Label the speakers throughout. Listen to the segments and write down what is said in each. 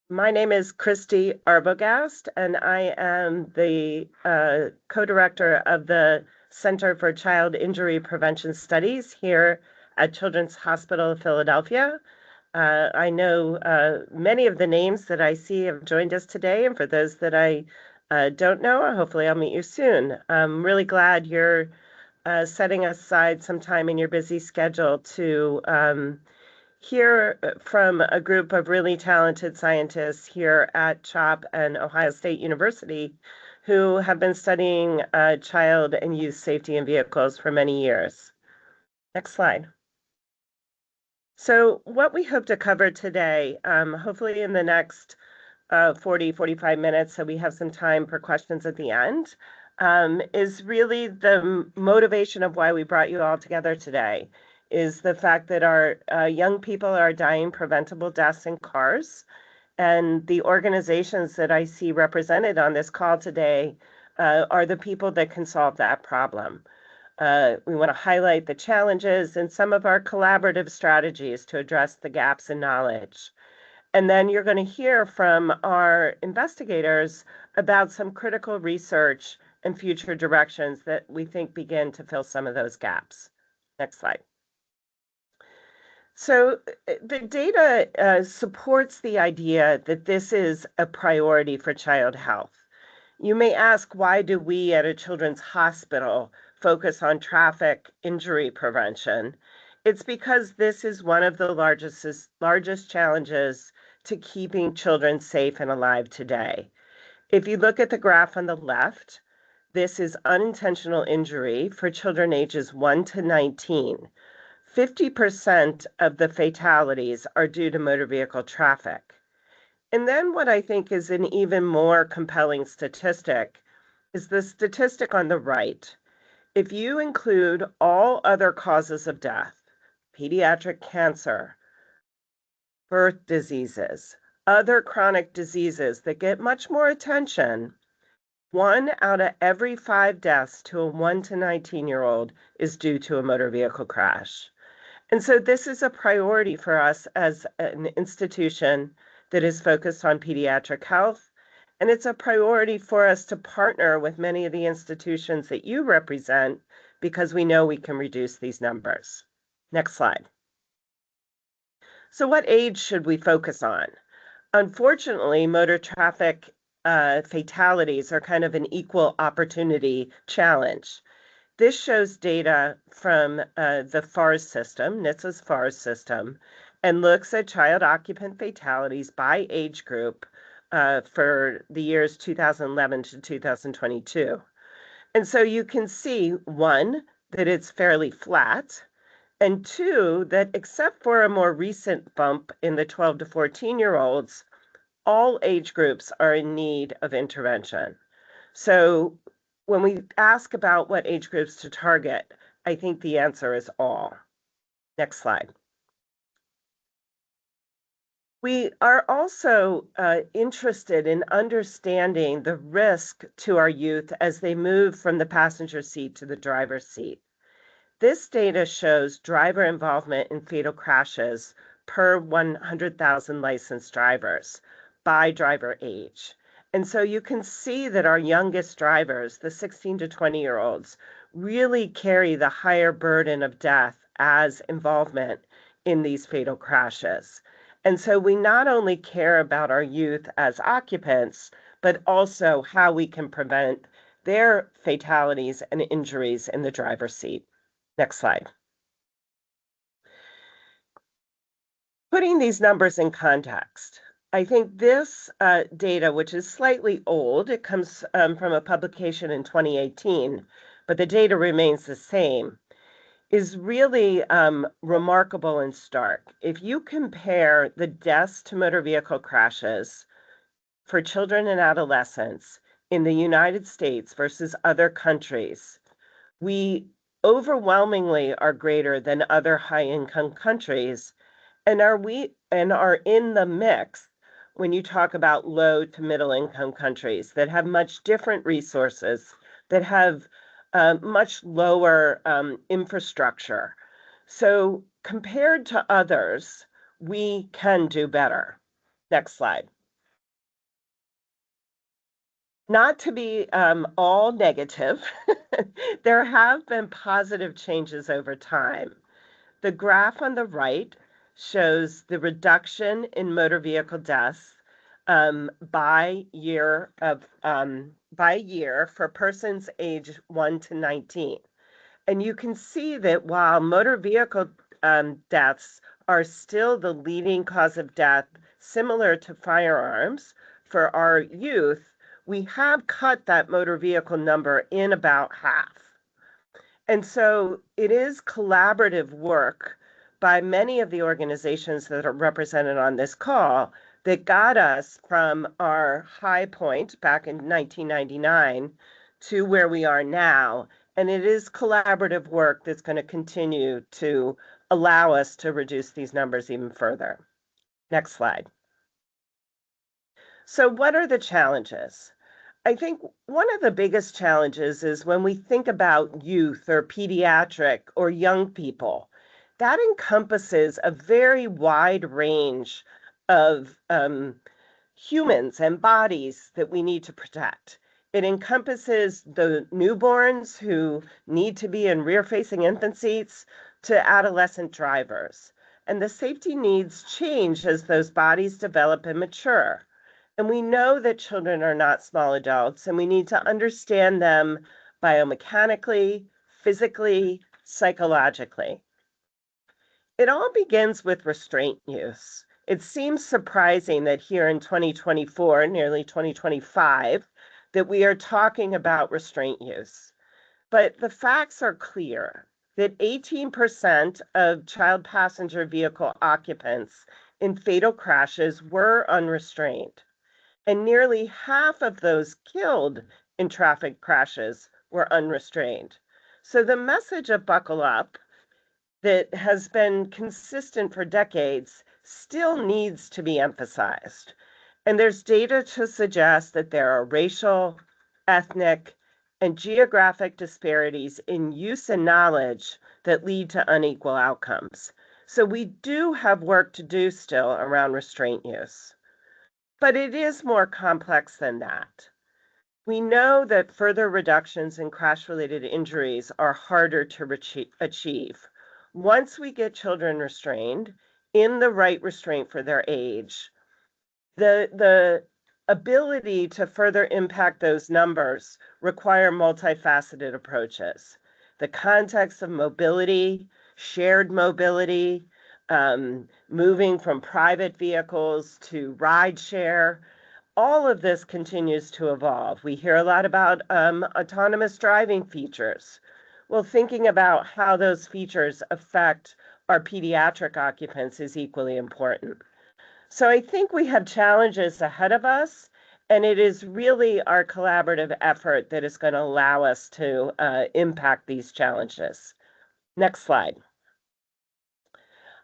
Speaker 1: My name is Christy Arbogast, and I am the co-director of the Center for Child Injury Prevention Studies here at Children's Hospital of Philadelphia. I know many of the names that I see have joined us today, and for those that I don't know, hopefully I'll meet you soon. I'm really glad you're setting aside some time in your busy schedule to hear from a group of really talented scientists here at CHOP and Ohio State University who have been studying child and youth safety in vehicles for many years. Next slide. So what we hope to cover today, hopefully in the next 45 minutes, so we have some time for questions at the end, is really the motivation of why we brought you all together today, is the fact that our young people are dying preventable deaths in cars, and the organizations that I see represented on this call today are the people that can solve that problem. We want to highlight the challenges and some of our collaborative strategies to address the gaps in knowledge. And then you're going to hear from our investigators about some critical research and future directions that we think begin to fill some of those gaps. Next slide. So the data supports the idea that this is a priority for child health. You may ask, why do we at a children's hospital focus on traffic injury prevention? It's because this is one of the largest challenges to keeping children safe and alive today. If you look at the graph on the left, this is unintentional injury for children ages 1 to 19. 50% of the fatalities are due to motor vehicle traffic. And then what I think is an even more compelling statistic is the statistic on the right. If you include all other causes of death, pediatric cancer, birth diseases, other chronic diseases that get much more attention, 1 out of every 5 deaths to a 1 to 19-year-old is due to a motor vehicle crash. And so this is a priority for us as an institution that is focused on pediatric health. And it's a priority for us to partner with many of the institutions that you represent because we know we can reduce these numbers. Next slide. So what age should we focus on? Unfortunately, motor traffic fatalities are kind of an equal opportunity challenge. This shows data from the FARS system, NHTSA's FARS system, and looks at child occupant fatalities by age group for the years 2011 to 2022. And so you can see, 1, that it's fairly flat, and 2, that except for a more recent bump in the 12 to 14-year-olds, all age groups are in need of intervention. So when we ask about what age groups to target, I think the answer is all. Next slide. We are also interested in understanding the risk to our youth as they move from the passenger seat to the driver's seat. This data shows driver involvement in fatal crashes per 100,000 licensed drivers by driver age. And so you can see that our youngest drivers, the 16 to 20-year-olds, really carry the higher burden of death as involvement in these fatal crashes. And so we not only care about our youth as occupants, but also how we can prevent their fatalities and injuries in the driver's seat. Next slide. Putting these numbers in context, I think this data, which is slightly old, it comes from a publication in 2018, but the data remains the same, is really remarkable and stark. If you compare the deaths to motor vehicle crashes for children and adolescents in the United States versus other countries, we overwhelmingly are greater than other high-income countries, and are in the mix when you talk about low to middle income countries that have much different resources, that have much lower infrastructure. So compared to others, we can do better. Next slide. Not to be all negative, there have been positive changes over time. The graph on the right shows the reduction in motor vehicle deaths by year for persons age 1 to 19. And you can see that while motor vehicle deaths are still the leading cause of death, similar to firearms for our youth, we have cut that motor vehicle number in about half. And so it is collaborative work by many of the organizations that are represented on this call that got us from our high point back in 1999 to where we are now. And it is collaborative work that's going to continue to allow us to reduce these numbers even further. Next slide. So what are the challenges? I think one of the biggest challenges is when we think about youth or pediatric or young people, that encompasses a very wide range of humans and bodies that we need to protect. It encompasses the newborns who need to be in rear-facing infant seats to adolescent drivers. And the safety needs change as those bodies develop and mature. And we know that children are not small adults, and we need to understand them biomechanically, physically, psychologically. It all begins with restraint use. It seems surprising that here in 2024, nearly 2025, that we are talking about restraint use. But the facts are clear that 18% of child passenger vehicle occupants in fatal crashes were unrestrained. And nearly half of those killed in traffic crashes were unrestrained. So the message of buckle up that has been consistent for decades still needs to be emphasized. And there's data to suggest that there are racial, ethnic, and geographic disparities in use and knowledge that lead to unequal outcomes. So we do have work to do still around restraint use. But it is more complex than that. We know that further reductions in crash-related injuries are harder to achieve. Once we get children restrained in the right restraint for their age, the ability to further impact those numbers require multifaceted approaches. The context of mobility, shared mobility, moving from private vehicles to rideshare, all of this continues to evolve. We hear a lot about autonomous driving features. Well, thinking about how those features affect our pediatric occupants is equally important. So I think we have challenges ahead of us, and it is really our collaborative effort that is going to allow us to impact these challenges. Next slide.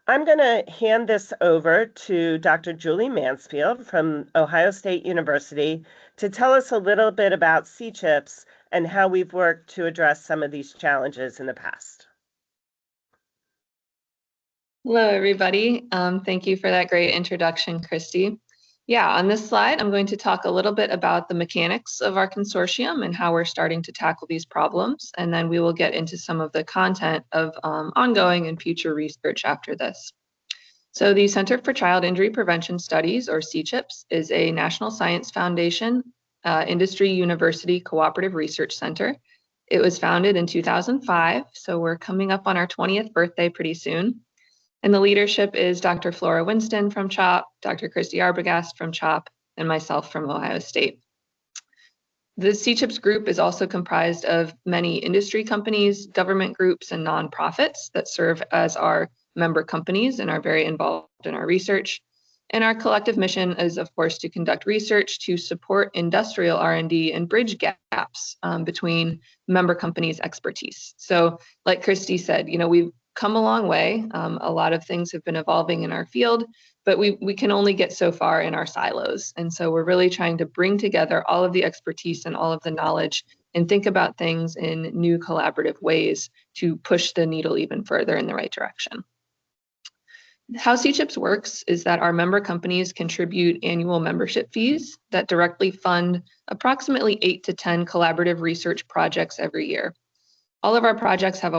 Speaker 1: I'm going to hand this over to Dr. Julie Mansfield from Ohio State University to tell us a little bit about CChIPS and how we've worked to address some of these challenges in the past.
Speaker 2: Hello, everybody. Thank you for that great introduction, Christy. Yeah, on this slide, I'm going to talk a little bit about the mechanics of our consortium and how we're starting to tackle these problems, and then we will get into some of the content of ongoing and future research after this. So the Center for Child Injury Prevention Studies, or CChIPS, is a National Science Foundation Industry University Cooperative Research Center. It was founded in 2005, so we're coming up on our 20th birthday pretty soon. And the leadership is Dr. Flora Winston from CHOP, Dr. Christy Arbogast from CHOP, and myself from Ohio State. The CChIPS group is also comprised of many industry companies, government groups, and nonprofits that serve as our member companies and are very involved in our research. And our collective mission is, of course, to conduct research to support industrial R&D and bridge gaps between member companies' expertise. So like Christy said, we've come a long way. A lot of things have been evolving in our field, but we can only get so far in our silos. And so we're really trying to bring together all of the expertise and all of the knowledge and think about things in new collaborative ways to push the needle even further in the right direction. How CChIPS works is that our member companies contribute annual membership fees that directly fund approximately 8 to 10 collaborative research projects every year. All of our projects have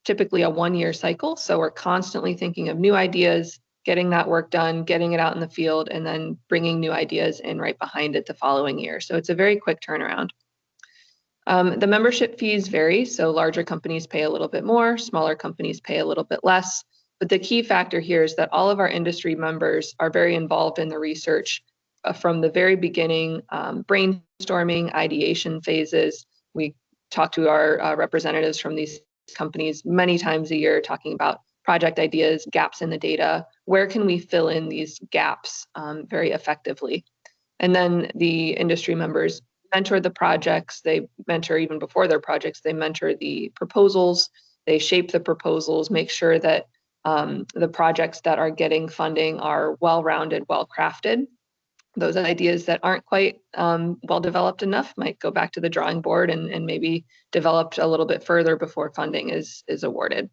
Speaker 2: typically a 1-year cycle, so we're constantly thinking of new ideas, getting that work done, getting it out in the field, and then bringing new ideas in right behind it the following year. So it's a very quick turnaround. The membership fees vary, so larger companies pay a little bit more, smaller companies pay a little bit less. But the key factor here is that all of our industry members are very involved in the research from the very beginning, brainstorming, ideation phases. We talk to our representatives from these companies many times a year, talking about project ideas, gaps in the data, where can we fill in these gaps very effectively. And then the industry members mentor the projects, they mentor even before their projects, they mentor the proposals, they shape the proposals, make sure that the projects that are getting funding are well-rounded, well-crafted. Those ideas that aren't quite well-developed enough might go back to the drawing board and maybe developed a little bit further before funding is awarded.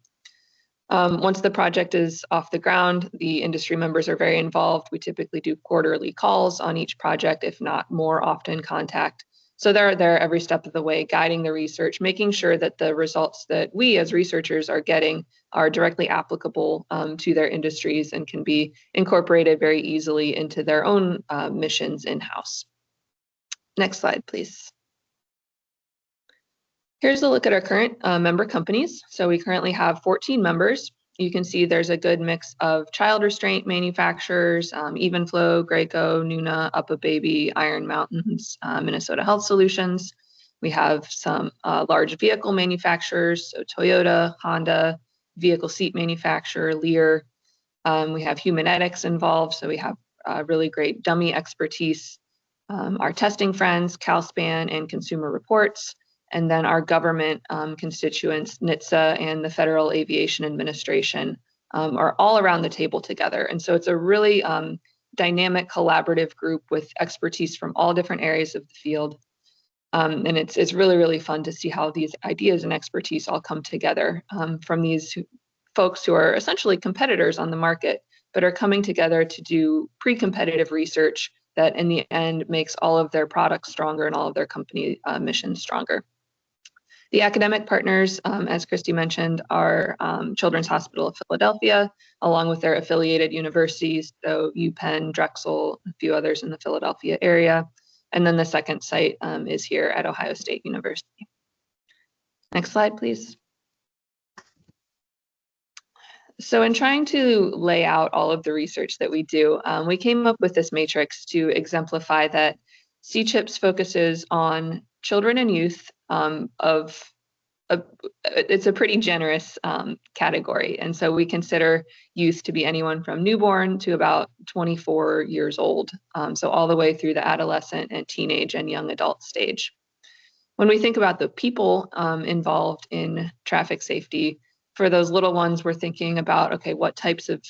Speaker 2: Once the project is off the ground, the industry members are very involved. We typically do quarterly calls on each project, if not more often contact. So they're there every step of the way, guiding the research, making sure that the results that we as researchers are getting are directly applicable to their industries and can be incorporated very easily into their own missions in-house. Next slide, please. Here's a look at our current member companies. So we currently have 14 members. You can see there's a good mix of child restraint manufacturers, Evenflow, Graco, Nuna, UPPAbaby, Iron Mountains, Minnesota Health Solutions. We have some large vehicle manufacturers, so Toyota, Honda, vehicle seat manufacturer, Lear. We have Humanetics involved, so we have really great dummy expertise. Our testing friends, CalSpan and Consumer Reports. And then our government constituents, NHTSA and the Federal Aviation Administration, are all around the table together. And so it's a really dynamic, collaborative group with expertise from all different areas of the field. And it's really, really fun to see how these ideas and expertise all come together from these folks who are essentially competitors on the market, but are coming together to do pre-competitive research that in the end makes all of their products stronger and all of their company missions stronger. The academic partners, as Christy mentioned, are Children's Hospital of Philadelphia, along with their affiliated universities, so UPenn, Drexel, a few others in the Philadelphia area. And then the second site is here at Ohio State University. Next slide, please. So in trying to lay out all of the research that we do, we came up with this matrix to exemplify that CChIPS focuses on children and youth it's a pretty generous category. And so we consider youth to be anyone from newborn to about 24 years old. So all the way through the adolescent and teenage and young adult stage. When we think about the people involved in traffic safety, for those little ones, we're thinking about, okay, what types of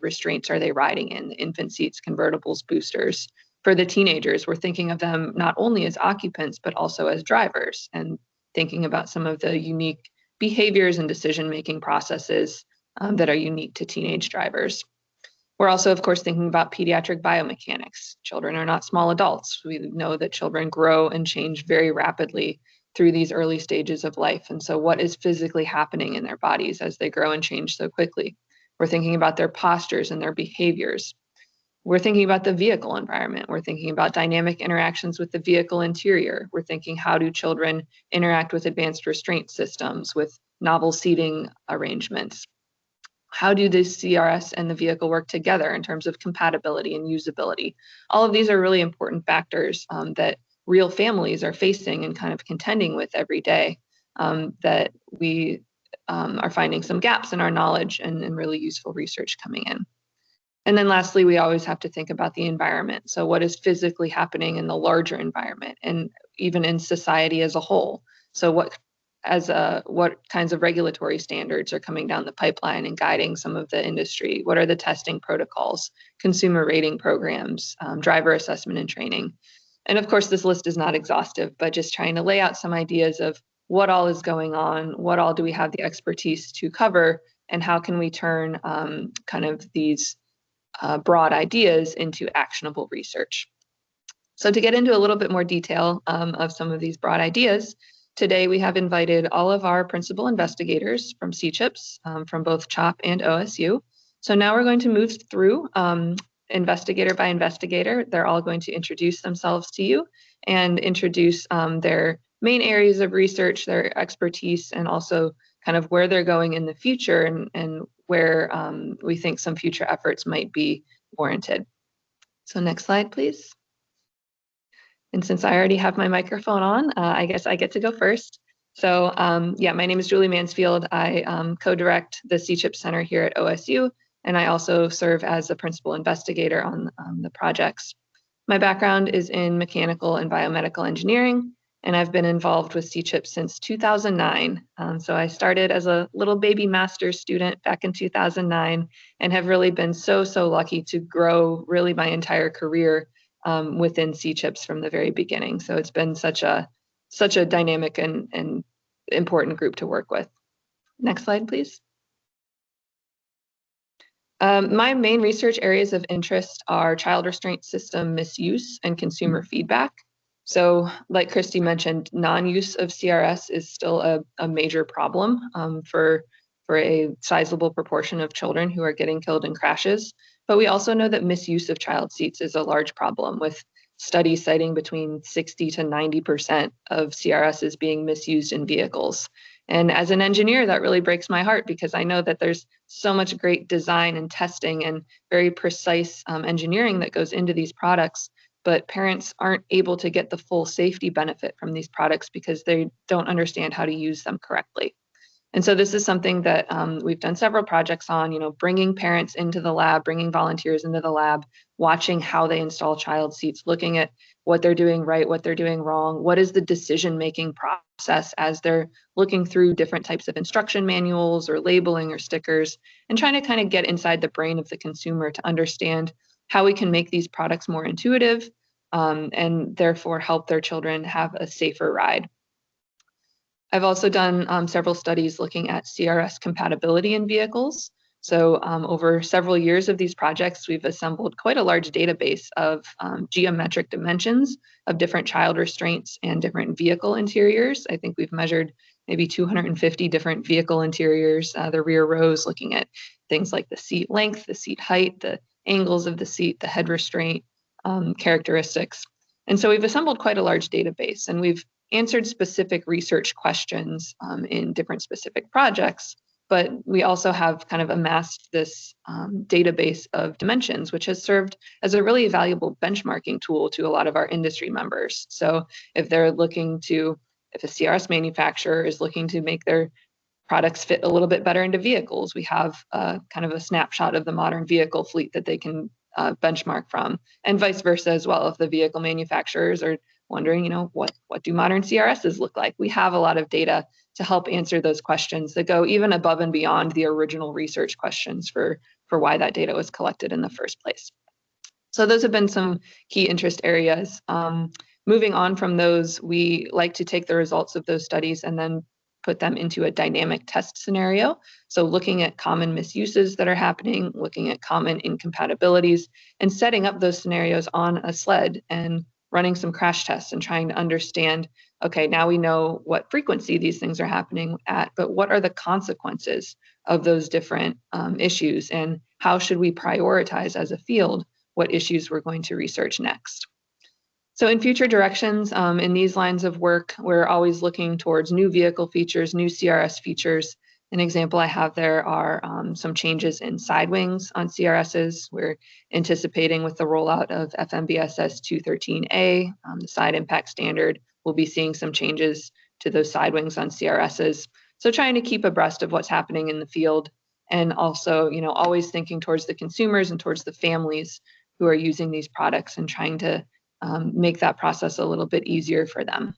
Speaker 2: restraints are they riding in? The infant seats, convertibles, boosters. For the teenagers, we're thinking of them not only as occupants, but also as drivers, and thinking about some of the unique behaviors and decision-making processes that are unique to teenage drivers. We're also, of course, thinking about pediatric biomechanics. Children are not small adults. We know that children grow and change very rapidly through these early stages of life. And so what is physically happening in their bodies as they grow and change so quickly? We're thinking about their postures and their behaviors. We're thinking about the vehicle environment. We're thinking about dynamic interactions with the vehicle interior. We're thinking, how do children interact with advanced restraint systems, with novel seating arrangements? How do the CRS and the vehicle work together in terms of compatibility and usability? All of these are really important factors that real families are facing and kind of contending with every day, that we are finding some gaps in our knowledge and really useful research coming in. And then lastly, we always have to think about the environment. So what is physically happening in the larger environment and even in society as a whole? So what kinds of regulatory standards are coming down the pipeline and guiding some of the industry? What are the testing protocols, consumer rating programs, driver assessment and training? And of course, this list is not exhaustive, but just trying to lay out some ideas of what all is going on, what all do we have the expertise to cover, and how can we turn kind of these broad ideas into actionable research. So to get into a little bit more detail of some of these broad ideas, today we have invited all of our principal investigators from CChIPS, from both CHOP and OSU. So now we're going to move through investigator by investigator. They're all going to introduce themselves to you and introduce their main areas of research, their expertise, and also kind of where they're going in the future and where we think some future efforts might be warranted. So next slide, please. And since I already have my microphone on, I guess I get to go first. So yeah, my name is Julie Mansfield. I co-direct the CChIPS Center here at OSU, and I also serve as a principal investigator on the projects. My background is in mechanical and biomedical engineering, and I've been involved with CChIPS since 2009. So I started as a little baby master's student back in 2009 and have really been so lucky to grow really my entire career within CChIPS from the very beginning. So it's been such a dynamic and important group to work with. Next slide, please. My main research areas of interest are child restraint system misuse and consumer feedback. So like Christy mentioned, non-use of CRS is still a major problem for a sizable proportion of children who are getting killed in crashes. But we also know that misuse of child seats is a large problem, with studies citing between 60 to 90% of CRSs being misused in vehicles. And as an engineer, that really breaks my heart, because I know that there's so much great design and testing and very precise engineering that goes into these products, but parents aren't able to get the full safety benefit from these products because they don't understand how to use them correctly. And so this is something that we've done several projects on, bringing parents into the lab, bringing volunteers into the lab, watching how they install child seats, looking at what they're doing right, what they're doing wrong, what is the decision-making process as they're looking through different types of instruction manuals or labeling or stickers, and trying to kind of get inside the brain of the consumer to understand how we can make these products more intuitive and therefore help their children have a safer ride. I've also done several studies looking at CRS compatibility in vehicles. So over several years of these projects, we've assembled quite a large database of geometric dimensions of different child restraints and different vehicle interiors. I think we've measured maybe 250 different vehicle interiors, the rear rows, looking at things like the seat length, the seat height, the angles of the seat, the head restraint characteristics. And so we've assembled quite a large database, and we've answered specific research questions in different specific projects, but we also have kind of amassed this database of dimensions, which has served as a really valuable benchmarking tool to a lot of our industry members. So if a CRS manufacturer is looking to make their products fit a little bit better into vehicles, we have kind of a snapshot of the modern vehicle fleet that they can benchmark from, and vice versa as well. If the vehicle manufacturers are wondering, what do modern CRSs look like? We have a lot of data to help answer those questions that go even above and beyond the original research questions for why that data was collected in the first place. So those have been some key interest areas. Moving on from those, we like to take the results of those studies and then put them into a dynamic test scenario. So looking at common misuses that are happening, looking at common incompatibilities, and setting up those scenarios on a sled and running some crash tests and trying to understand, okay, now we know what frequency these things are happening at, but what are the consequences of those different issues, and how should we prioritize as a field what issues we're going to research next? So in future directions, in these lines of work, we're always looking towards new vehicle features, new CRS features. An example I have there are some changes in side wings on CRSs. We're anticipating with the rollout of FMVSS 213A, the side impact standard, we'll be seeing some changes to those side wings on CRSs. So trying to keep abreast of what's happening in the field, and also, always thinking towards the consumers and towards the families who are using these products, and trying to make that process a little bit easier for them.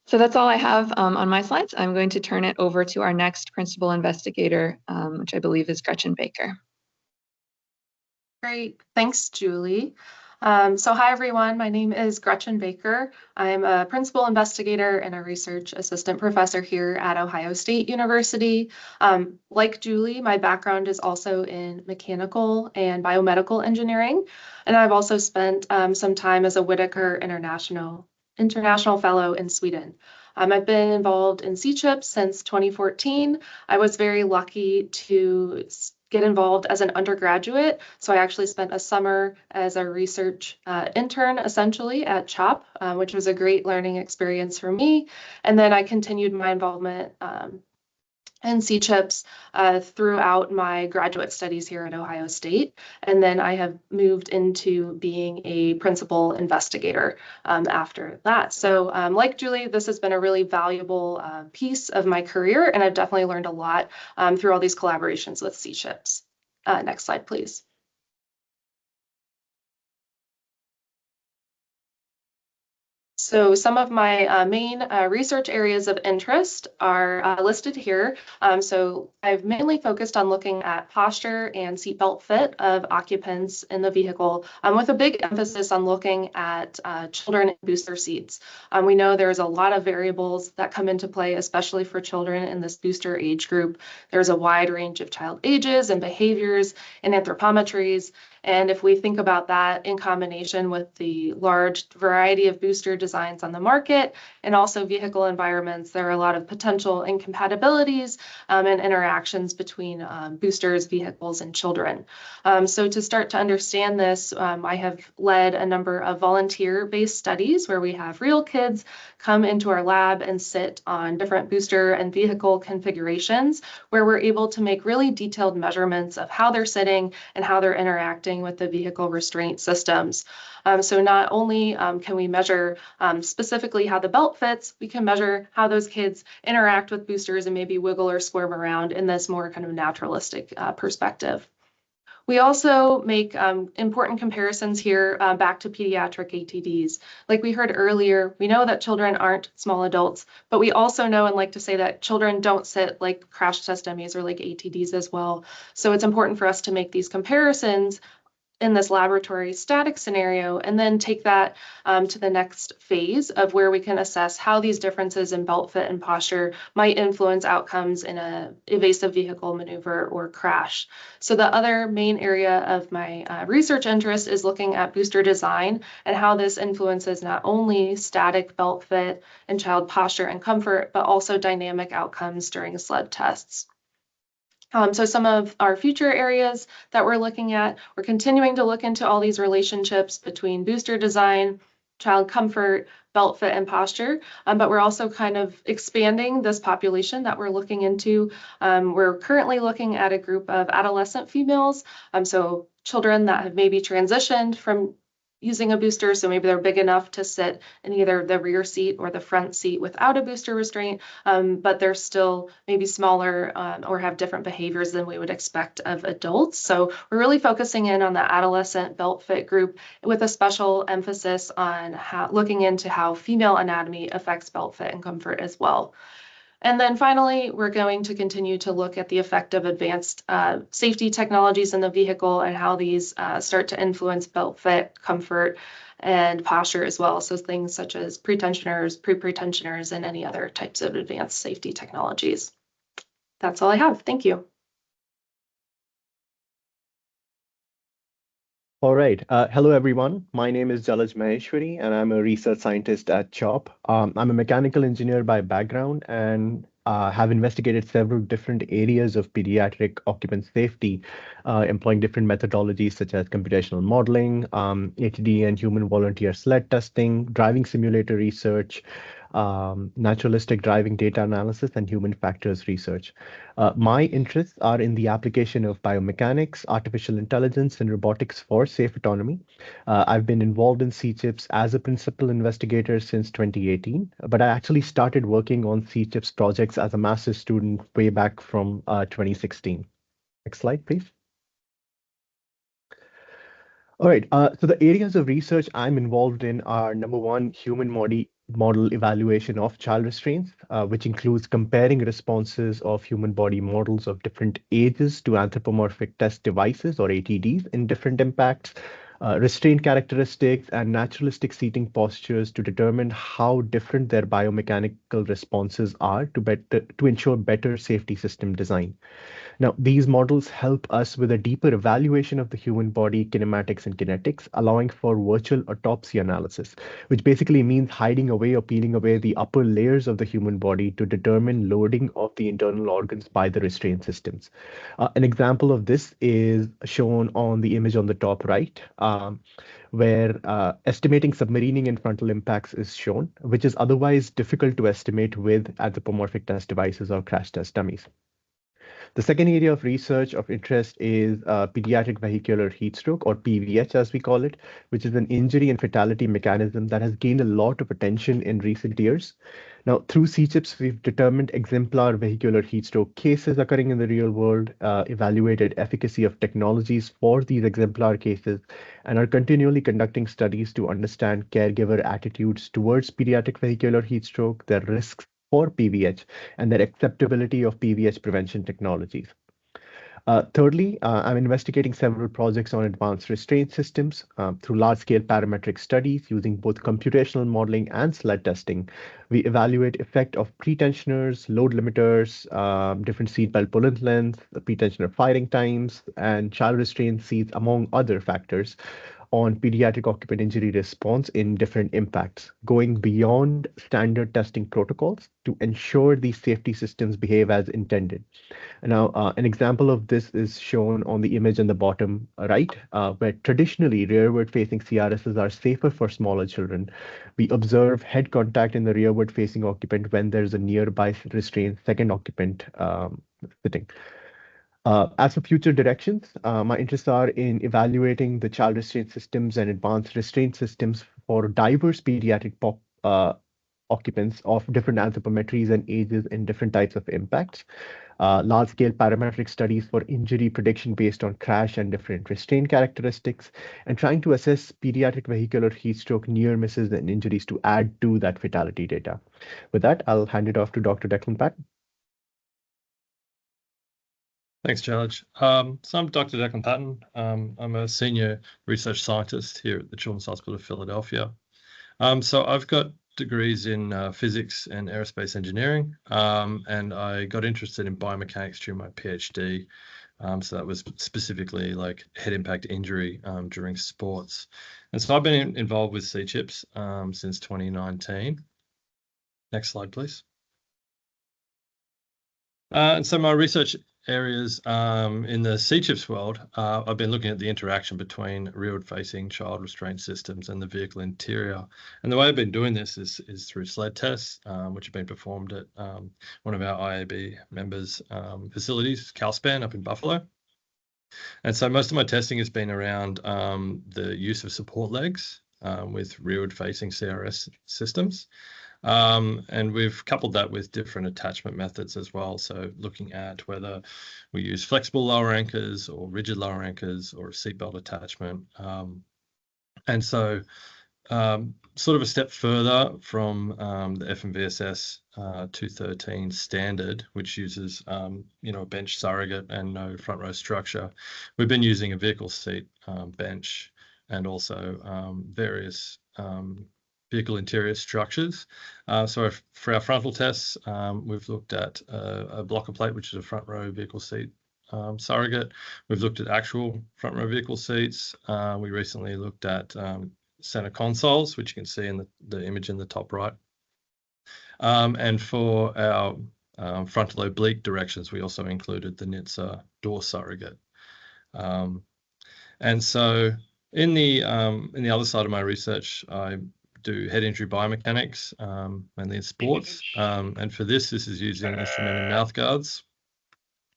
Speaker 2: So that's all I have on my slides. I'm going to turn it over to our next principal investigator, which I believe is Gretchen Baker.
Speaker 3: Great, thanks, Julie. Hi everyone, my name is Gretchen Baker. I'm a principal investigator and a research assistant professor here at Ohio State University. Like Julie, my background is also in mechanical and biomedical engineering, and I've also spent some time as a Whitaker International Fellow in Sweden. I've been involved in CChIPS since 2014. I was very lucky to get involved as an undergraduate. So I actually spent a summer as a research intern, essentially, at CHOP, which was a great learning experience for me. And then I continued my involvement in CChIPS throughout my graduate studies here at Ohio State. And then I have moved into being a principal investigator after that. So like Julie, this has been a really valuable piece of my career, and I've definitely learned a lot through all these collaborations with CChIPS. Next slide, please. So some of my main research areas of interest are listed here. So I've mainly focused on looking at posture and seatbelt fit of occupants in the vehicle, with a big emphasis on looking at children in booster seats. We know there's a lot of variables that come into play, especially for children in this booster age group. There's a wide range of child ages and behaviors and anthropometries. And if we think about that in combination with the large variety of booster designs on the market and also vehicle environments, there are a lot of potential incompatibilities and interactions between boosters, vehicles, and children. So to start to understand this, I have led a number of volunteer-based studies where we have real kids come into our lab and sit on different booster and vehicle configurations where we're able to make really detailed measurements of how they're sitting and how they're interacting with the vehicle restraint systems. So not only can we measure specifically how the belt fits, we can measure how those kids interact with boosters and maybe wiggle or squirm around in this more kind of naturalistic perspective. We also make important comparisons here back to pediatric ATDs. Like we heard earlier, we know that children aren't small adults, but we also know and like to say that children don't sit like crash test dummies or like ATDs as well. So it's important for us to make these comparisons in this laboratory static scenario, and then take that to the next phase of where we can assess how these differences in belt fit and posture might influence outcomes in a evasive vehicle maneuver or crash. So the other main area of my research interest is looking at booster design and how this influences not only static belt fit and child posture and comfort, but also dynamic outcomes during sled tests. So some of our future areas that we're looking at, we're continuing to look into all these relationships between booster design, child comfort, belt fit, and posture, but we're also kind of expanding this population that we're looking into. We're currently looking at a group of adolescent females, so children that have maybe transitioned from using a booster, so maybe they're big enough to sit in either the rear seat or the front seat without a booster restraint, but they're still maybe smaller or have different behaviors than we would expect of adults. So we're really focusing in on the adolescent belt fit group with a special emphasis on looking into how female anatomy affects belt fit and comfort as well. And then finally, we're going to continue to look at the effect of advanced safety technologies in the vehicle and how these start to influence belt fit, comfort, and posture as well. So things such as pretensioners, pre-pretensioners, and any other types of advanced safety technologies. That's all I have. Thank you.
Speaker 4: All right. Hello, everyone. My name is Jalaj Maheshwari, and I'm a research scientist at CHOP. I'm a mechanical engineer by background and have investigated several different areas of pediatric occupant safety, employing different methodologies such as computational modeling, ATD and human volunteer sled testing, driving simulator research, naturalistic driving data analysis, and human factors research. My interests are in the application of biomechanics, artificial intelligence, and robotics for safe autonomy. I've been involved in CChIPS as a principal investigator since 2018, but I actually started working on CChIPS projects as a master's student way back from 2016. Next slide, please. All right, so the areas of research I'm involved in are number one, human model evaluation of child restraints, which includes comparing responses of human body models of different ages to anthropomorphic test devices or ATDs in different impacts. restraint characteristics, and naturalistic seating postures to determine how different their biomechanical responses are to ensure better safety system design. Now, these models help us with a deeper evaluation of the human body kinematics and kinetics, allowing for virtual autopsy analysis, which basically means hiding away or peeling away the upper layers of the human body to determine loading of the internal organs by the restraint systems. An example of this is shown on the image on the top right, where estimating submarining and frontal impacts is shown, which is otherwise difficult to estimate with anthropomorphic test devices or crash test dummies. The second area of research of interest is pediatric vehicular heat stroke, or PVH as we call it, which is an injury and fatality mechanism that has gained a lot of attention in recent years. Now, through CChIPS, we've determined exemplar vehicular heat stroke cases occurring in the real world, evaluated efficacy of technologies for these exemplar cases, and are continually conducting studies to understand caregiver attitudes towards pediatric vehicular heat stroke, their risks for PVH, and their acceptability of PVH prevention technologies. Thirdly, I'm investigating several projects on advanced restraint systems through large-scale parametric studies using both computational modeling and sled testing. We evaluate effect of pretensioners, load limiters, different seatbelt pull-in lengths, the pretensioner firing times, and child restraint seats, among other factors, on pediatric occupant injury response in different impacts, going beyond standard testing protocols to ensure these safety systems behave as intended. Now, an example of this is shown on the image in the bottom right, where traditionally rearward-facing CRSs are safer for smaller children. We observe head contact in the rearward-facing occupant when there's a nearby restrained second occupant sitting. As for future directions, my interests are in evaluating the child restraint systems and advanced restraint systems for diverse pediatric occupants of different anthropometries and ages in different types of impacts. Large-scale parametric studies for injury prediction based on crash and different restraint characteristics, and trying to assess pediatric vehicular heat stroke near misses and injuries to add to that fatality data. With that, I'll hand it off to Dr. Declan Patton.
Speaker 5: Thanks, Jalaj. So I'm Dr. Declan Patton. I'm a senior research scientist here at the Children's Hospital of Philadelphia. So I've got degrees in physics and aerospace engineering, and I got interested in biomechanics during my PhD. So that was specifically like head impact injury during sports. And so I've been involved with CChIPS since 2019. Next slide, please. And so my research areas in the CChIPS world, I've been looking at the interaction between rearward-facing child restraint systems and the vehicle interior. And the way I've been doing this is through sled tests, which have been performed at one of our IAB members' facilities, CalSpan, up in Buffalo. And so most of my testing has been around the use of support legs with rearward-facing CRS systems. And we've coupled that with different attachment methods as well. So looking at whether we use flexible lower anchors or rigid lower anchors or a seatbelt attachment. And so sort of a step further from the FMVSS 213 standard, which uses a bench surrogate and no front row structure. We've been using a vehicle seat bench and also various vehicle interior structures. So for our frontal tests, we've looked at a blocker plate, which is a front row vehicle seat surrogate. We've looked at actual front row vehicle seats. We recently looked at center consoles, which you can see in the image in the top right. And for our frontal oblique directions, we also included the NHTSA door surrogate. And so in the other side of my research, I do head injury biomechanics, mainly in sports. And for this is using instrument and mouth guards.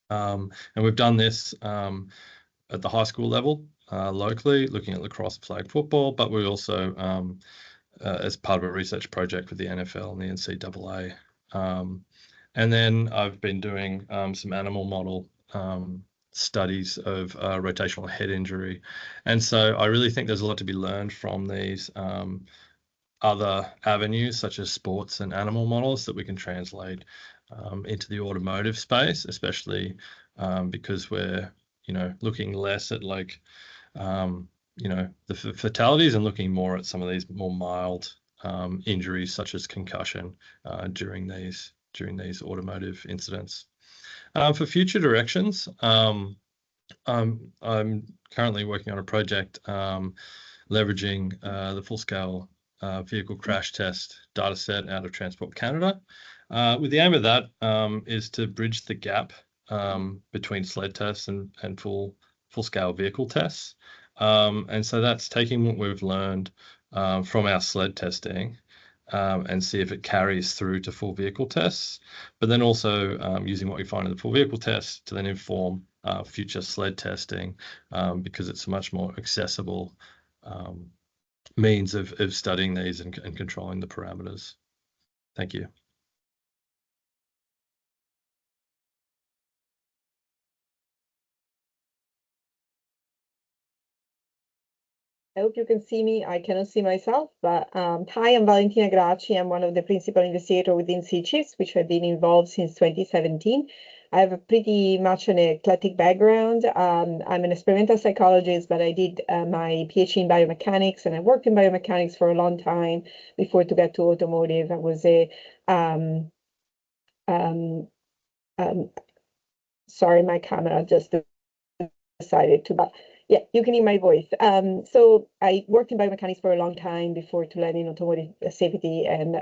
Speaker 5: And we've done this at the high school level, locally, looking at lacrosse and flag football, but we also, as part of a research project with the NFL and the NCAA. And then I've been doing some animal model studies of rotational head injury. And so I really think there's a lot to be learned from these other avenues such as sports and animal models that we can translate into the automotive space, especially because we're looking less at like the fatalities and looking more at some of these more mild injuries such as concussion during these automotive incidents. For future directions, I'm currently working on a project leveraging the full-scale vehicle crash test data set out of Transport Canada. With the aim of that is to bridge the gap between sled tests and full-scale vehicle tests. And so that's taking what we've learned from our sled testing and see if it carries through to full vehicle tests, but then also using what we find in the full vehicle tests to then inform future sled testing because it's a much more accessible means of studying these and controlling the parameters. Thank you.
Speaker 6: I hope you can see me. I cannot see myself, but hi, I'm Valentina Gracci. I'm one of the principal investigators within CChIPS, which have been involved since 2017. I have a pretty much an eclectic background. I'm an experimental psychologist, but I did my PhD in biomechanics, and I worked in biomechanics for a long time before to get to automotive. I was a sorry, my camera just decided to, but yeah, you can hear my voice. So I worked in biomechanics for a long time before to learn in automotive safety and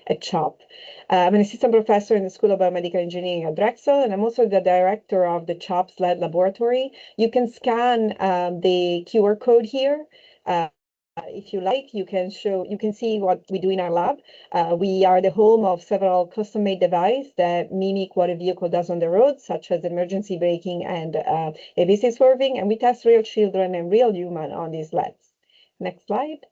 Speaker 6: at CHOP. I'm an assistant professor in the School of Biomedical Engineering at Drexel, and I'm also the director of the CHOP SLED laboratory. You can scan the QR code here. If you like, you can see what we do in our lab. We are the home of several custom-made devices that mimic what a vehicle does on the road, such as emergency braking and evasive swerving, and we test real children and real human on these labs. Next slide.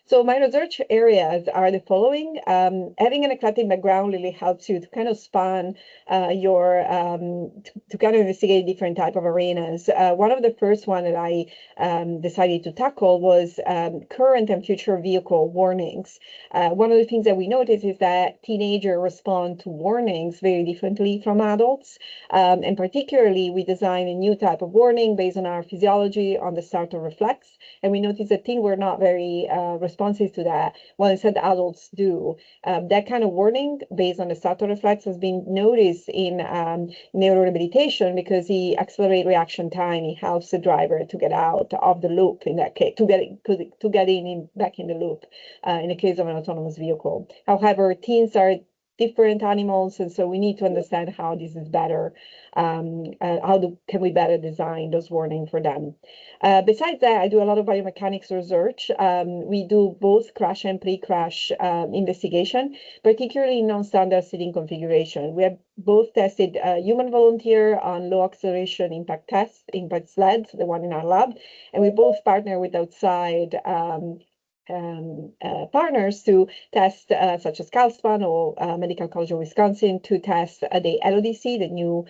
Speaker 6: So my research areas are the following. Having an eclectic background really helps you to kind of span to kind of investigate different type of arenas. One of the first one that I decided to tackle was current and future vehicle warnings. One of the things that we notice is that teenagers respond to warnings very differently from adults. And particularly, we design a new type of warning based on our physiology on the startle reflex. And we notice that teens were not very responsive to that, while instead adults do. That kind of warning based on the startle reflex has been noticed in neurorehabilitation because he accelerates reaction time. He helps the driver to get out of the loop in that case, to get back in the loop in the case of an autonomous vehicle. However, teens are different animals, and so we need to understand how this is better, can we better design those warnings for them. Besides that, I do a lot of biomechanics research. We do both crash and pre-crash investigation, particularly in non-standard seating configuration. We have both tested human volunteer on low acceleration impact sleds, the one in our lab, and we both partner with outside partners to test, such as Calspan or Medical College of Wisconsin, to test the LODC, the new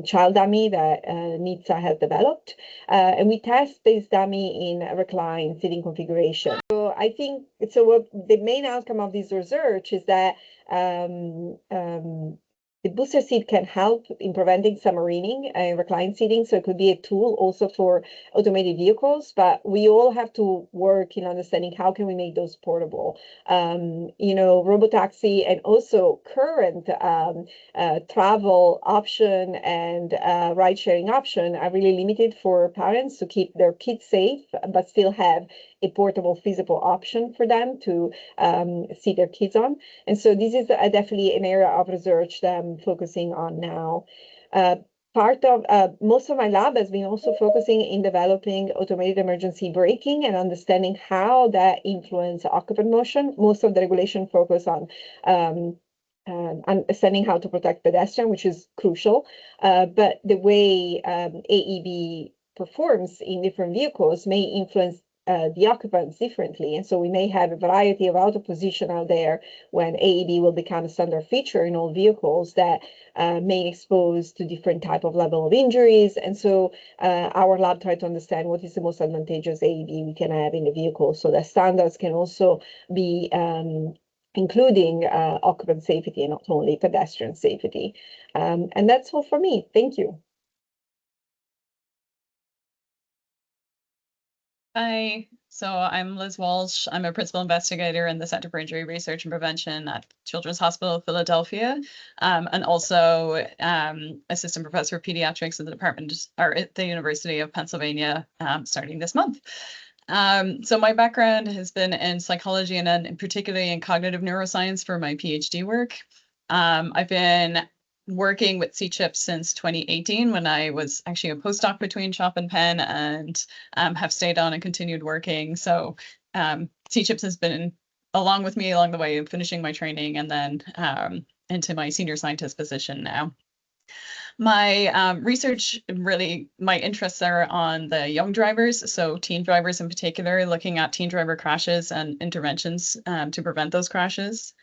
Speaker 6: child dummy that NHTSA has developed. And we test this dummy in a reclined seating configuration. So I think, what the main outcome of this research is that the booster seat can help in preventing submarining and reclined seating, so it could be a tool also for automated vehicles, but we all have to work in understanding how can we make those portable. Robotaxi and also current travel option and ride-sharing option are really limited for parents to keep their kids safe, but still have a portable physical option for them to see their kids on. And so this is definitely an area of research that I'm focusing on now. Most of my lab has been also focusing in developing automated emergency braking and understanding how that influences occupant motion. Most of the regulation focus on understanding how to protect pedestrians, which is crucial. But the way AEB performs in different vehicles may influence the occupants differently. And so we may have a variety of auto position out there when AEB will become a standard feature in all vehicles that may expose to different type of level of injuries. And so our lab tried to understand what is the most advantageous AEB we can have in the vehicle so that standards can also be including occupant safety and not only pedestrian safety. And that's all for me. Thank you.
Speaker 7: Hi, so I'm Liz Walsh. I'm a principal investigator in the Center for Injury Research and Prevention at Children's Hospital of Philadelphia, and also assistant professor of pediatrics in the department or at the University of Pennsylvania, starting this month. So my background has been in psychology and particularly in cognitive neuroscience for my PhD work. I've been working with CChIPS since 2018 when I was actually a postdoc between CHOP and Penn, and have stayed on and continued working. So CChIPS has been along with me along the way of finishing my training and then into my senior scientist position now. My research, really, my interests are on the young drivers, so teen drivers in particular, looking at teen driver crashes and interventions to prevent those crashes.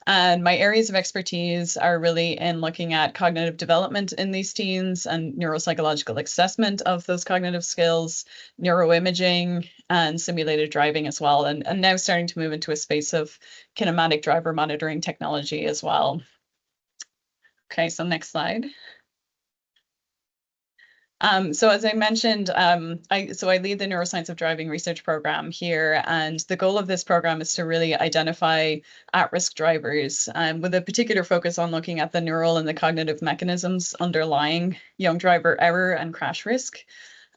Speaker 7: And my areas of expertise are really in looking at cognitive development in these teens and neuropsychological assessment of those cognitive skills, neuroimaging, and simulated driving as well. And now starting to move into a space of kinematic driver monitoring technology as well. Okay, so next slide. So as I mentioned, I lead the Neuroscience of Driving research program here, and the goal of this program is to really identify at-risk drivers with a particular focus on looking at the neural and the cognitive mechanisms underlying young driver error and crash risk.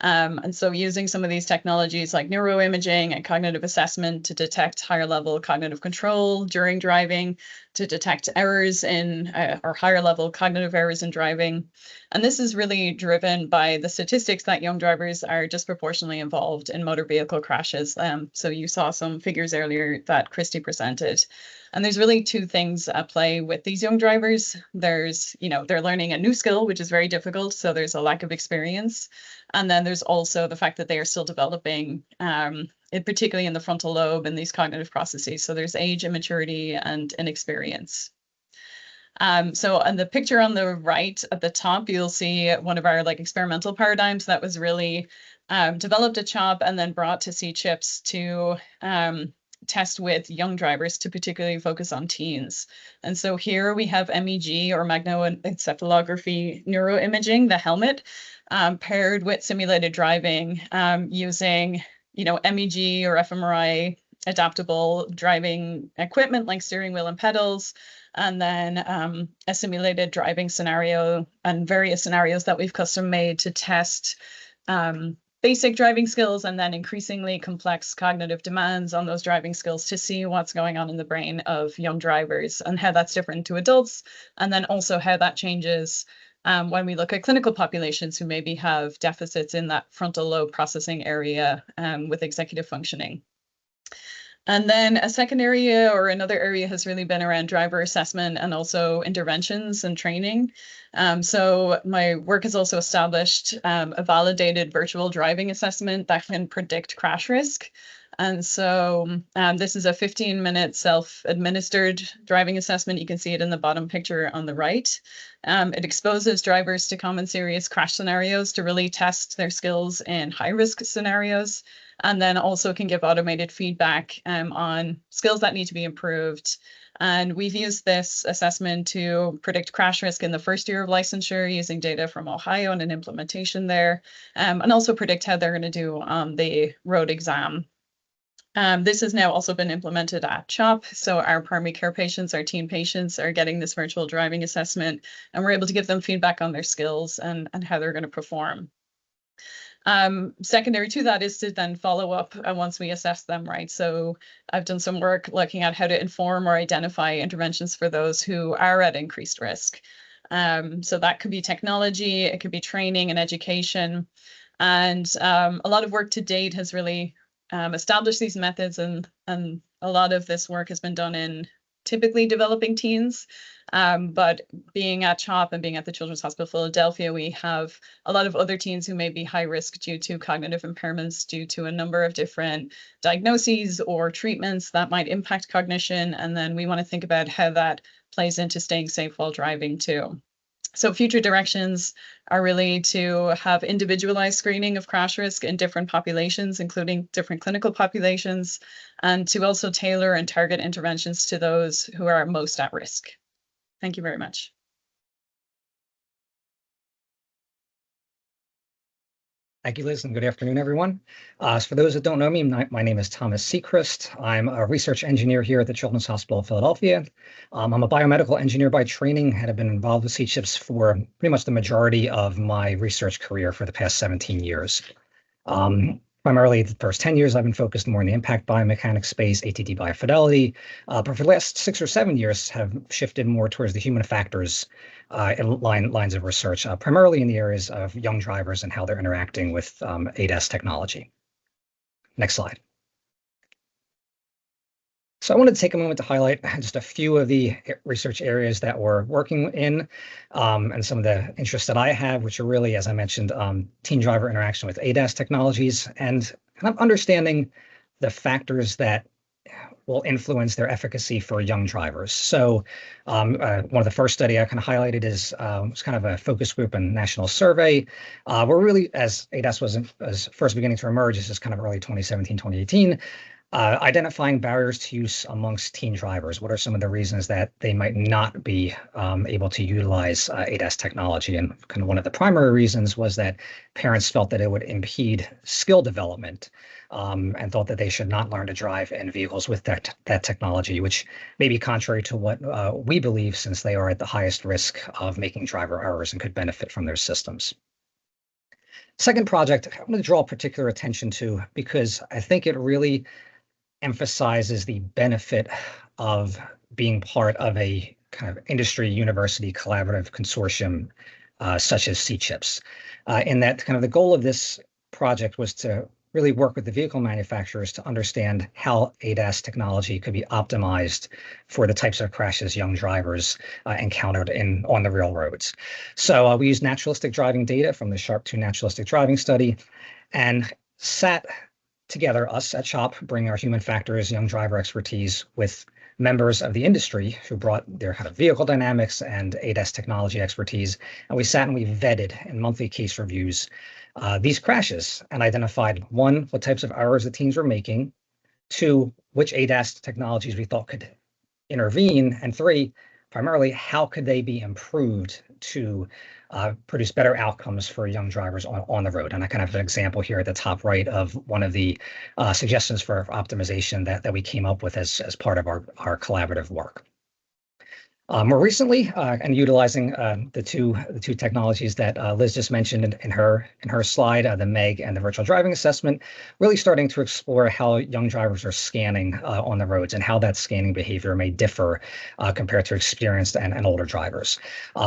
Speaker 7: And so using some of these technologies like neuroimaging and cognitive assessment to detect higher level cognitive control during driving, to detect errors in or higher level cognitive errors in driving. And this is really driven by the statistics that young drivers are disproportionately involved in motor vehicle crashes. So you saw some figures earlier that Christy presented. And there's really two things at play with these young drivers. There's, they're learning a new skill, which is very difficult. So there's a lack of experience. And then there's also the fact that they are still developing, particularly in the frontal lobe and these cognitive processes. So there's age, immaturity, and inexperience. So on the picture on the right at the top, you'll see one of our experimental paradigms that was really developed at CHOP and then brought to CChIPS to test with young drivers to particularly focus on teens. And so here we have MEG or magnetoencephalography neuroimaging, the helmet, paired with simulated driving using, MEG or fMRI adaptable driving equipment like steering wheel and pedals, and then a simulated driving scenario and various scenarios that we've custom made to test basic driving skills and then increasingly complex cognitive demands on those driving skills to see what's going on in the brain of young drivers and how that's different to adults, and then also how that changes when we look at clinical populations who maybe have deficits in that frontal lobe processing area with executive functioning. And then a second area or another area has really been around driver assessment and also interventions and training. So my work has also established a validated virtual driving assessment that can predict crash risk. And so this is a 15-minute self-administered driving assessment. You can see it in the bottom picture on the right. It exposes drivers to common serious crash scenarios to really test their skills in high-risk scenarios, and then also can give automated feedback on skills that need to be improved. And we've used this assessment to predict crash risk in the first year of licensure using data from Ohio and an implementation there, and also predict how they're going to do on the road exam. This has now also been implemented at CHOP. So our primary care patients, our teen patients are getting this virtual driving assessment, and we're able to give them feedback on their skills and how they're going to perform. Secondary to that is to then follow up once we assess them, right? So I've done some work looking at how to inform or identify interventions for those who are at increased risk. So that could be technology, it could be training and education. And a lot of work to date has really established these methods, and a lot of this work has been done in typically developing teens. But being at CHOP and being at the Children's Hospital of Philadelphia, we have a lot of other teens who may be high risk due to cognitive impairments, due to a number of different diagnoses or treatments that might impact cognition. And then we want to think about how that plays into staying safe while driving too. So future directions are really to have individualized screening of crash risk in different populations, including different clinical populations, and to also tailor and target interventions to those who are most at risk. Thank you very much.
Speaker 8: Thank you, Liz, and good afternoon, everyone. So for those that don't know me, my name is Thomas Sechrist. I'm a research engineer here at the Children's Hospital of Philadelphia. I'm a biomedical engineer by training and have been involved with CChIPS for pretty much the majority of my research career for the past 17 years. Primarily, the first 10 years, I've been focused more in the impact biomechanics space, ATD biofidelity, but for the last 6 or 7 years have shifted more towards the human factors lines of research, primarily in the areas of young drivers and how they're interacting with ADAS technology. Next slide. So I wanted to take a moment to highlight just a few of the research areas that we're working in and some of the interests that I have, which are really, as I mentioned, teen driver interaction with ADAS technologies and kind of understanding the factors that will influence their efficacy for young drivers. So one of the first study I kind of highlighted is was kind of a focus group and national survey. We're really, as ADAS was first beginning to emerge, this is kind of early 2017, 2018, identifying barriers to use amongst teen drivers. What are some of the reasons that they might not be able to utilize ADAS technology? And kind of one of the primary reasons was that parents felt that it would impede skill development and thought that they should not learn to drive in vehicles with that technology, which may be contrary to what we believe, since they are at the highest risk of making driver errors and could benefit from their systems. Second project, I'm going to draw particular attention to because I think it really emphasizes the benefit of being part of a kind of industry university collaborative consortium such as CChIPS. In that kind of the goal of this project was to really work with the vehicle manufacturers to understand how ADAS technology could be optimized for the types of crashes young drivers encountered on the real roads. So we used naturalistic driving data from the SHARP 2 naturalistic driving study and sat together, us at CHOP, bring our human factors, young driver expertise with members of the industry who brought their kind of vehicle dynamics and ADAS technology expertise. And we sat and we vetted in monthly case reviews these crashes and identified, one, what types of errors the teams were making, two, which ADAS technologies we thought could intervene, and three, primarily, how could they be improved to produce better outcomes for young drivers on the road. And I kind of have an example here at the top right of one of the suggestions for optimization that we came up with as part of our collaborative work. More recently, and utilizing the two technologies that Liz just mentioned in her slide, the MEG and the virtual driving assessment, really starting to explore how young drivers are scanning on the roads and how that scanning behavior may differ compared to experienced and older drivers,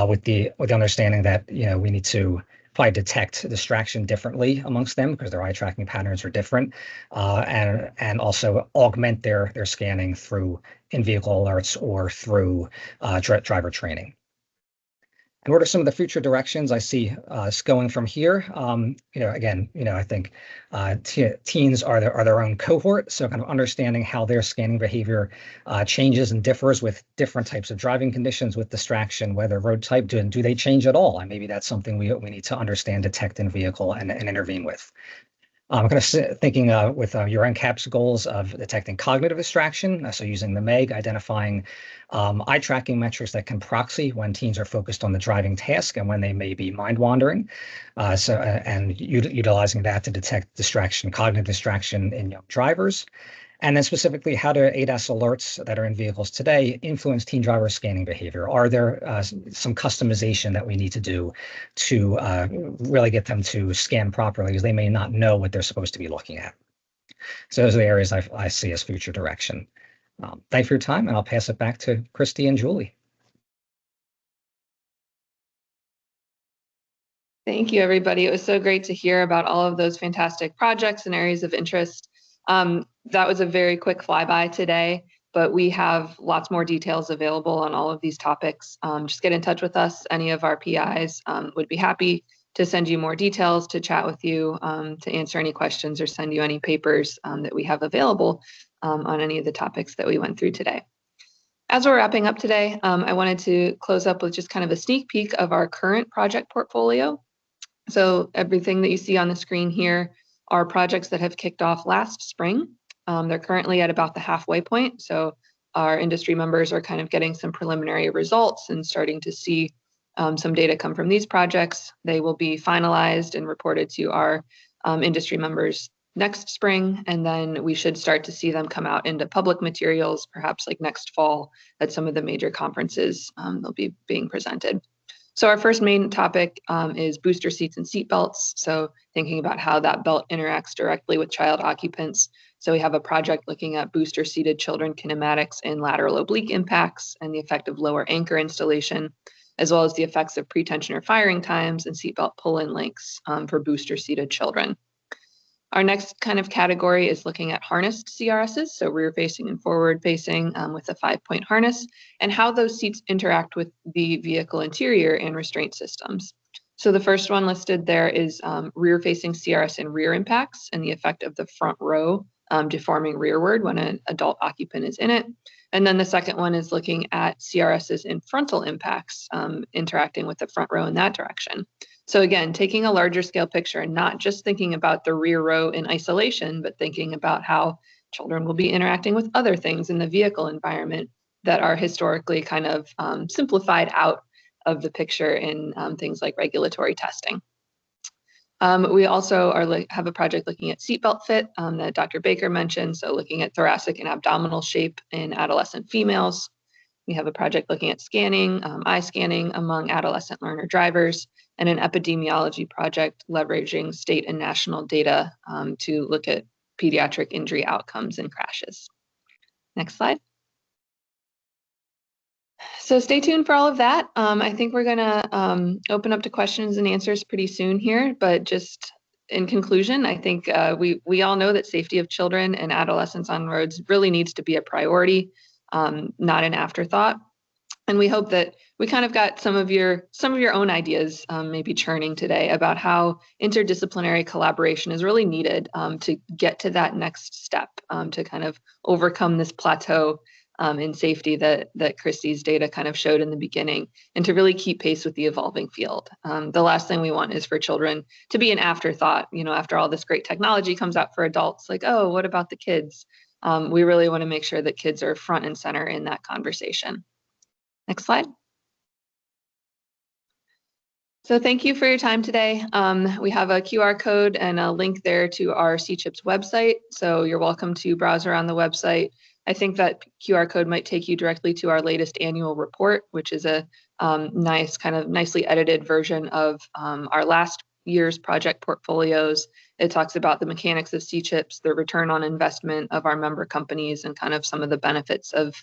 Speaker 8: with the understanding that we need to probably detect distraction differently amongst them because their eye tracking patterns are different, and also augment their scanning through in-vehicle alerts or through driver training. And what are some of the future directions I see us going from here? Again, I think teens are their own cohort, so kind of understanding how their scanning behavior changes and differs with different types of driving conditions, with distraction, whether road type, do they change at all? And maybe that's something we need to understand, detect in vehicle, and intervene with. I'm kind of thinking with your NCAP's goals of detecting cognitive distraction, so using the MEG, identifying eye tracking metrics that can proxy when teens are focused on the driving task and when they may be mind wandering, and utilizing that to detect distraction, cognitive distraction in young drivers. And then specifically, how do ADAS alerts that are in vehicles today influence teen driver scanning behavior? Are there some customization that we need to do to really get them to scan properly, because they may not know what they're supposed to be looking at? So those are the areas I see as future direction. Thanks for your time, and I'll pass it back to Christy and Julie.
Speaker 2: Thank you, everybody. It was so great to hear about all of those fantastic projects and areas of interest. That was a very quick flyby today, but we have lots more details available on all of these topics. Just get in touch with us. Any of our PIs would be happy to send you more details, to chat with you, to answer any questions or send you any papers that we have available on any of the topics that we went through today. As we're wrapping up today, I wanted to close up with just kind of a sneak peek of our current project portfolio. So everything that you see on the screen here are projects that have kicked off last spring. They're currently at about the halfway point. So our industry members are kind of getting some preliminary results and starting to see some data come from these projects. They will be finalized and reported to our industry members next spring, and then we should start to see them come out into public materials, perhaps like next fall at some of the major conferences they'll be being presented. So our first main topic is booster seats and seat belts. So thinking about how that belt interacts directly with child occupants. So we have a project looking at booster seated children kinematics and lateral oblique impacts and the effect of lower anchor installation, as well as the effects of pretensioner firing times and seatbelt pull-in lengths for booster seated children. Our next kind of category is looking at harnessed CRSs, so rear facing and forward facing with a 5-point harness, and how those seats interact with the vehicle interior and restraint systems. So the first one listed there is rear facing CRS and rear impacts and the effect of the front row deforming rearward when an adult occupant is in it. And then the second one is looking at CRSs and frontal impacts interacting with the front row in that direction. So again, taking a larger scale picture and not just thinking about the rear row in isolation, but thinking about how children will be interacting with other things in the vehicle environment that are historically kind of simplified out of the picture in things like regulatory testing. We also have a project looking at seatbelt fit that Dr. Baker mentioned, so looking at thoracic and abdominal shape in adolescent females. We have a project looking at scanning, eye scanning among adolescent learner drivers, and an epidemiology project leveraging state and national data to look at pediatric injury outcomes in crashes. Next slide. So stay tuned for all of that. I think we're gonna open up to questions and answers pretty soon here, but just in conclusion, I think we all know that safety of children and adolescents on roads really needs to be a priority, not an afterthought. And we hope that we kind of got some of your own ideas maybe churning today about how interdisciplinary collaboration is really needed to get to that next step, to kind of overcome this plateau in safety that Christy's data kind of showed in the beginning, and to really keep pace with the evolving field. The last thing we want is for children to be an afterthought, you know, after all this great technology comes out for adults, like, oh, what about the kids? We really want to make sure that kids are front and center in that conversation. Next slide. So thank you for your time today. We have a QR code and a link there to our CChIPS website. So you're welcome to browse around the website. I think that QR code might take you directly to our latest annual report, which is a nice, kind of nicely edited version of our last year's project portfolios. It talks about the mechanics of CChIPS, the return on investment of our member companies, and kind of some of the benefits of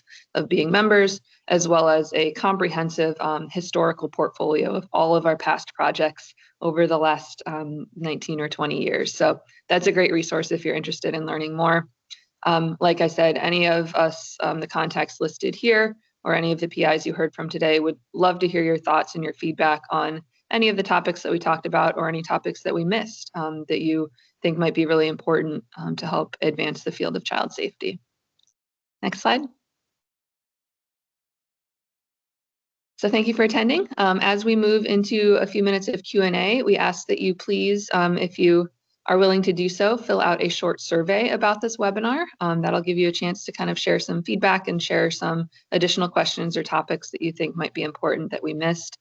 Speaker 2: being members, as well as a comprehensive historical portfolio of all of our past projects over the last 19 or 20 years. So that's a great resource if you're interested in learning more. Like I said, any of us, the contacts listed here, or any of the PIs you heard from today, would love to hear your thoughts and your feedback on any of the topics that we talked about, or any topics that we missed that you think might be really important to help advance the field of child safety. Next slide. So thank you for attending. As we move into a few minutes of Q&A, we ask that you please, if you are willing to do so, fill out a short survey about this webinar. That'll give you a chance to kind of share some feedback and share some additional questions or topics that you think might be important that we missed.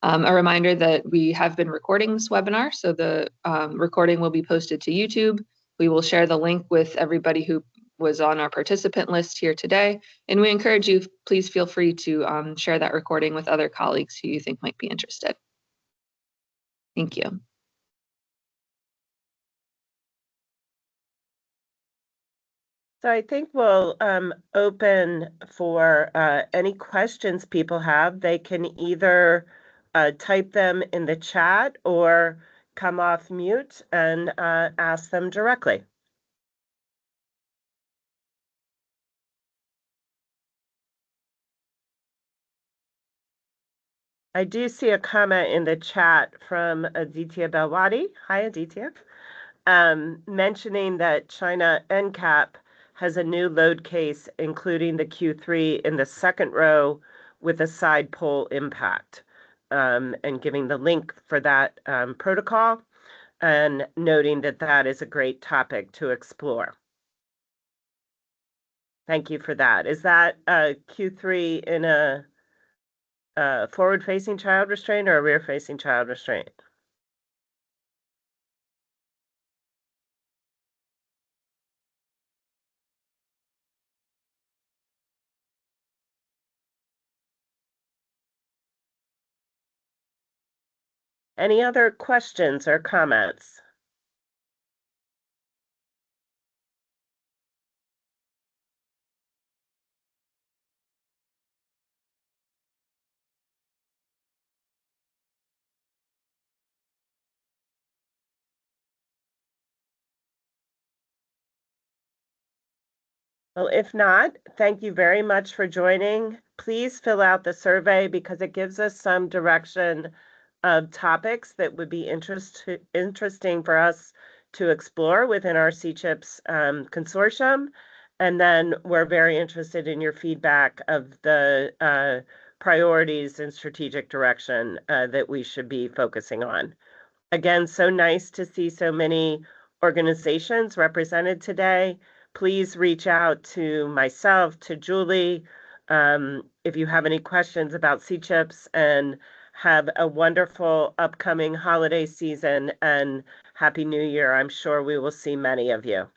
Speaker 2: A reminder that we have been recording this webinar, so the recording will be posted to YouTube. We will share the link with everybody who was on our participant list here today, and we encourage you, please feel free to share that recording with other colleagues who you think might be interested. Thank you.
Speaker 1: So I think we'll open for any questions people have. They can either type them in the chat or come off mute and ask them directly. I do see a comment in the chat from Aditya Belwadi. Hi, Aditya. Mentioning that China NCAP has a new load case, including the Q3 in the second row with a side pole impact, and giving the link for that protocol, and noting that that is a great topic to explore. Thank you for that. Is that Q3 in a forward-facing child restraint or a rear-facing child restraint? Any other questions or comments? Well, if not, thank you very much for joining. Please fill out the survey because it gives us some direction of topics that would be interesting for us to explore within our CChIPS consortium. And then we're very interested in your feedback of the priorities and strategic direction that we should be focusing on. Again, so nice to see so many organizations represented today. Please reach out to myself, to Julie, if you have any questions about CChIPS, and have a wonderful upcoming holiday season and Happy New Year. I'm sure we will see many of you.